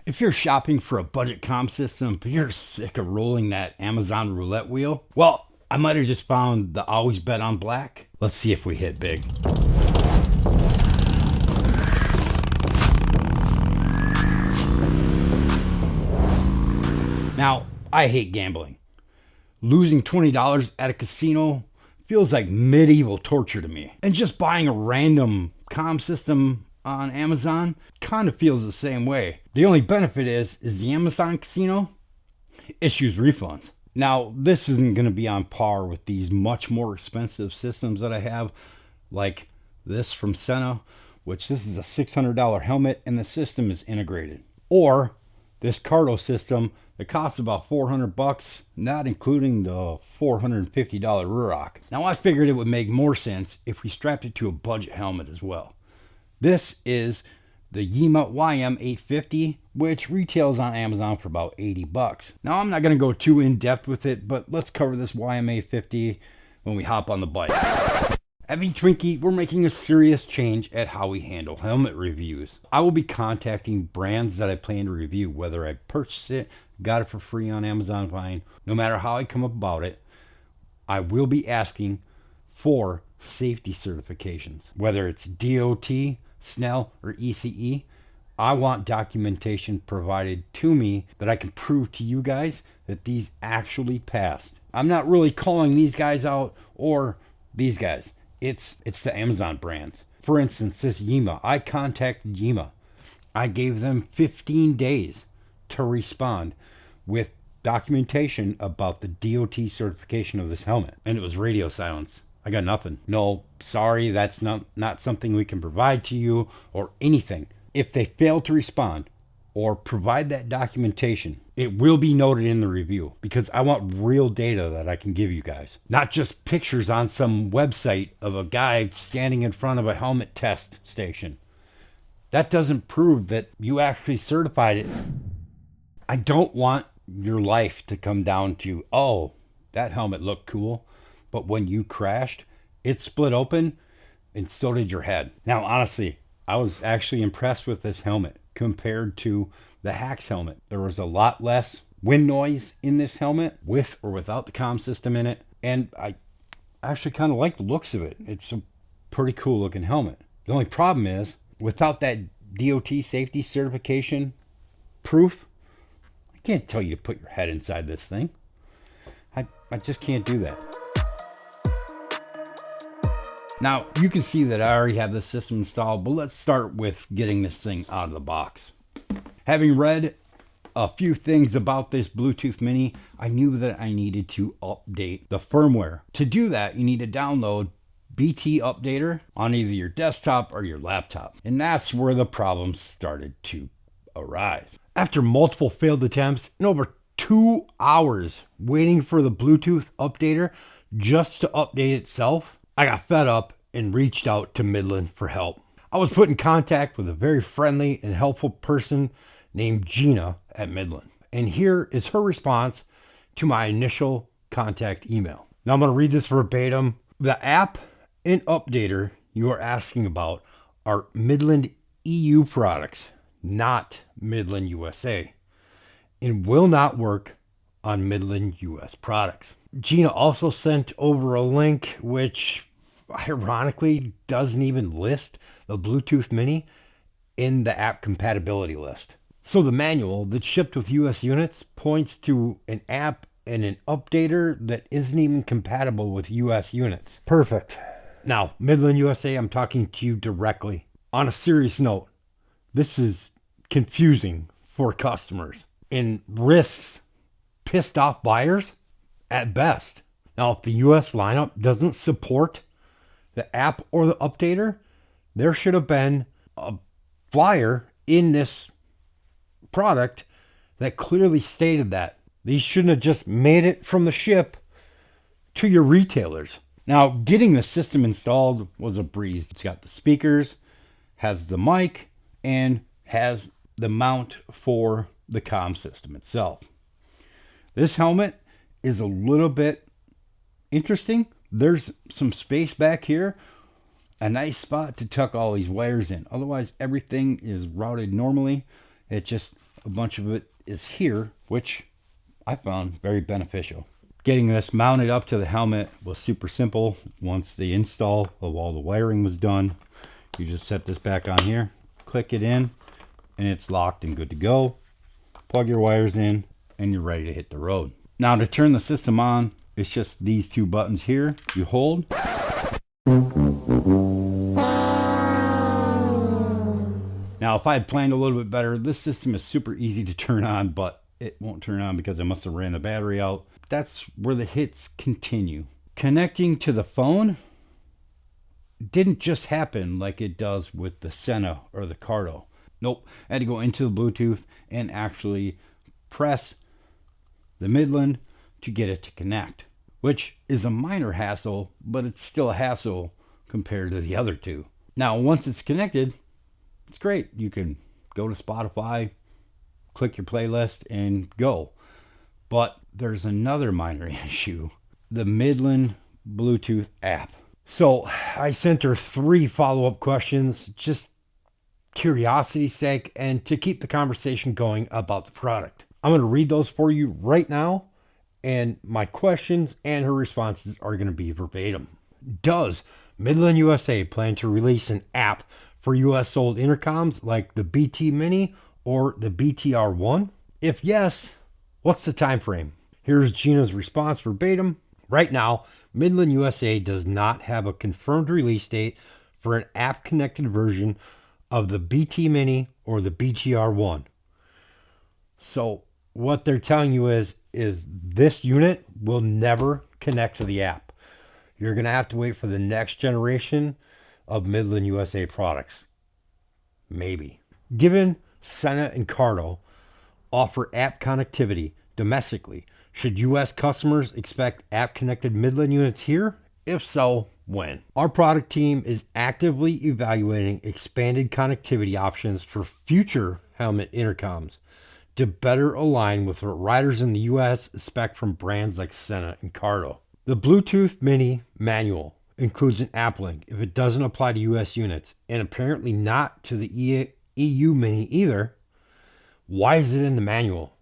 If you're shopping for a budget comm system, but you're sick of rolling that Amazon roulette wheel, well, I might have just found the always bet on black. Let's see if we hit big. Now, I hate gambling. Losing $20 at a casino feels like medieval torture to me. And just buying a random comm system on Amazon kind of feels the same way. The only benefit is the Amazon casino issues refunds. Now, this isn't going to be on par with these much more expensive systems that I have, like this from Senna, which this is a $600 helmet and the system is integrated. Or this Cardo system that costs about $400, not including the $450 Ruroc. Now, I figured it would make more sense if we strapped it to a budget helmet as well. This is the YEMA YM850, which retails on Amazon for about $80. Now, I'm not going to go too in-depth with it, but let's cover this YM850 when we hop on the bike. At V-Twinkie, we're making a serious change at how we handle helmet reviews. I will be contacting brands that I plan to review, whether I purchased it, got it for free on Amazon Vine, no matter how I come about it. I will be asking for safety certifications, whether it's DOT, SNEL, or ECE. I want documentation provided to me that I can prove to you guys that these actually passed. I'm not really calling these guys out or these guys. It's the Amazon brands. For instance, this YEMA, I contacted YEMA. I gave them 15 days to respond with documentation about the DOT certification of this helmet. And it was radio silence. I got nothing. No, sorry, that's not something we can provide to you or anything. If they fail to respond or provide that documentation, it will be noted in the review because I want real data that I can give you guys. Not just pictures on some website of a guy standing in front of a helmet test station. That doesn't prove that you actually certified it. I don't want your life to come down to, oh, that helmet looked cool, but when you crashed, it split open and so did your head. Now, honestly, I was actually impressed with this helmet compared to the Hacks helmet. There was a lot less wind noise in this helmet with or without the comm system in it. And I actually kind of like the looks of it. It's a pretty cool looking helmet. The only problem is without that DOT safety certification proof, I can't tell you to put your head inside this thing. I just can't do that. Now, you can see that I already have this system installed, but let's start with getting this thing out of the box. Having read a few things about this Bluetooth Mini, I knew that I needed to update the firmware. To do that, you need to download BT Updater on either your desktop or your laptop. And that's where the problems started to arise. After multiple failed attempts and over 2 hours waiting for the Bluetooth Updater just to update itself, I got fed up and reached out to Midland for help. I was put in contact with a very friendly and helpful person named Gina at Midland. And here is her response to my initial contact email. Now I'm going to read this verbatim. The app and updater you are asking about are Midland EU products, not Midland USA, and will not work on Midland US products. Gina also sent over a link which ironically doesn't even list the Bluetooth Mini in the app compatibility list. So the manual that shipped with US units points to an app and an updater that isn't even compatible with US units. Perfect. Now, Midland USA, I'm talking to you directly. On a serious note, this is confusing for customers and risks pissed off buyers at best. Now, if the US lineup doesn't support the app or the updater, there should have been a flyer in this product that clearly stated that. These shouldn't have just made it from the ship to your retailers. Now, getting the system installed was a breeze. It's got the speakers, has the mic, and has the mount for the comm system itself. This helmet is a little bit interesting. There's some space back here, a nice spot to tuck all these wires in. Otherwise, everything is routed normally. It just A bunch of it is here, which I found very beneficial. Getting this mounted up to the helmet was super simple. Once the install of all the wiring was done, you just set this back on here, click it in, and it's locked and good to go. Plug your wires in, and you're ready to hit the road. Now to turn the system on, it's just these two buttons here. You hold. Now, if I had planned a little bit better, this system is super easy to turn on, but it won't turn on because I must have ran the battery out. That's where the hits continue. Connecting to the phone didn't just happen like it does with the Senna or the Cardo. Nope, I had to go into the Bluetooth and actually press the Midland to get it to connect, which is a minor hassle, but it's still a hassle compared to the other two. Now, once it's connected, it's great. You can go to Spotify, click your playlist, and go. But there's another minor issue: the Midland Bluetooth app. So I sent her 3 follow-up questions, just curiosity's sake, and to keep the conversation going about the product. I'm going to read those for you right now, and my questions and her responses are going to be verbatim. Does Midland USA plan to release an app for US sold intercoms like the BT Mini or the BTR1? If yes, what's the time frame? Here's Gina's response verbatim. Right now, Midland USA does not have a confirmed release date for an app-connected version of the BT Mini or the BTR1. So what they're telling you is this unit will never connect to the app. You're going to have to wait for the next generation of Midland USA products. Maybe. Given Senna and Cardo offer app connectivity domestically, should US customers expect app-connected Midland units here? If so, when? Our product team is actively evaluating expanded connectivity options for future helmet intercoms to better align with what riders in the US expect from brands like Senna and Cardo. The Bluetooth Mini manual includes an app link if it doesn't apply to US units, and apparently not to the EU Mini either. Why is it in the manual?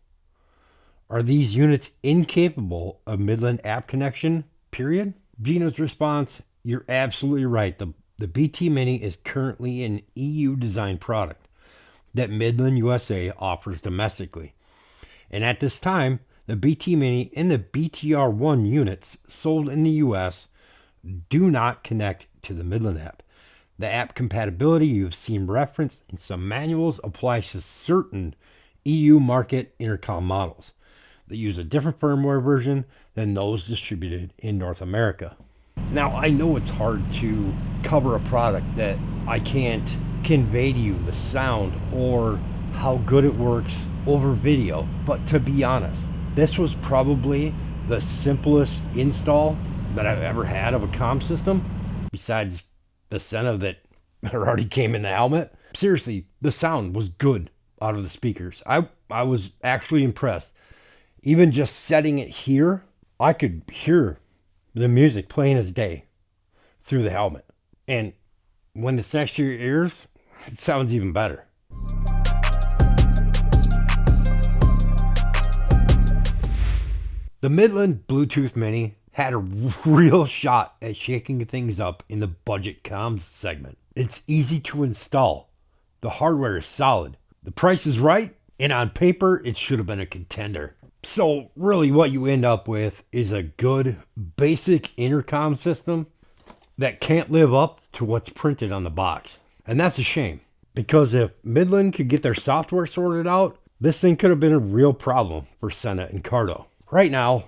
Are these units incapable of Midland app connection, period? Gina's response: you're absolutely right. The BT Mini is currently an EU designed product that Midland USA offers domestically. And at this time, the BT Mini and the BTR1 units sold in the US do not connect to the Midland app. The app compatibility you've seen referenced in some manuals applies to certain EU market intercom models that use a different firmware version than those distributed in North America. Now, I know it's hard to cover a product that I can't convey to you the sound or how good it works over video, but to be honest, this was probably the simplest install that I've ever had of a comm system, besides the Senna that already came in the helmet. Seriously, the sound was good out of the speakers. I was actually impressed. Even just setting it here, I could hear the music plain as day through the helmet. And when it's next to your ears, it sounds even better. The Midland Bluetooth Mini had a real shot at shaking things up in the budget comms segment. It's easy to install. The hardware is solid. The price is right, and on paper, it should have been a contender. So really what you end up with is a good basic intercom system that can't live up to what's printed on the box. And that's a shame, because if Midland could get their software sorted out, this thing could have been a real problem for Senna and Cardo. Right now,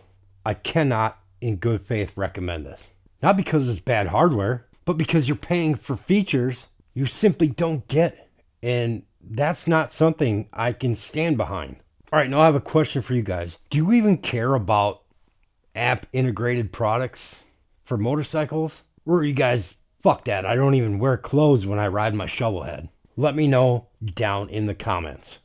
I cannot in good faith recommend this. Not because it's bad hardware, but because you're paying for features you simply don't get. And that's not something I can stand behind. All right, now I have a question for you guys. Do you even care about app integrated products for motorcycles? Or are you guys, fuck that, I don't even wear clothes when I ride my shovel head? Let me know down in the comments.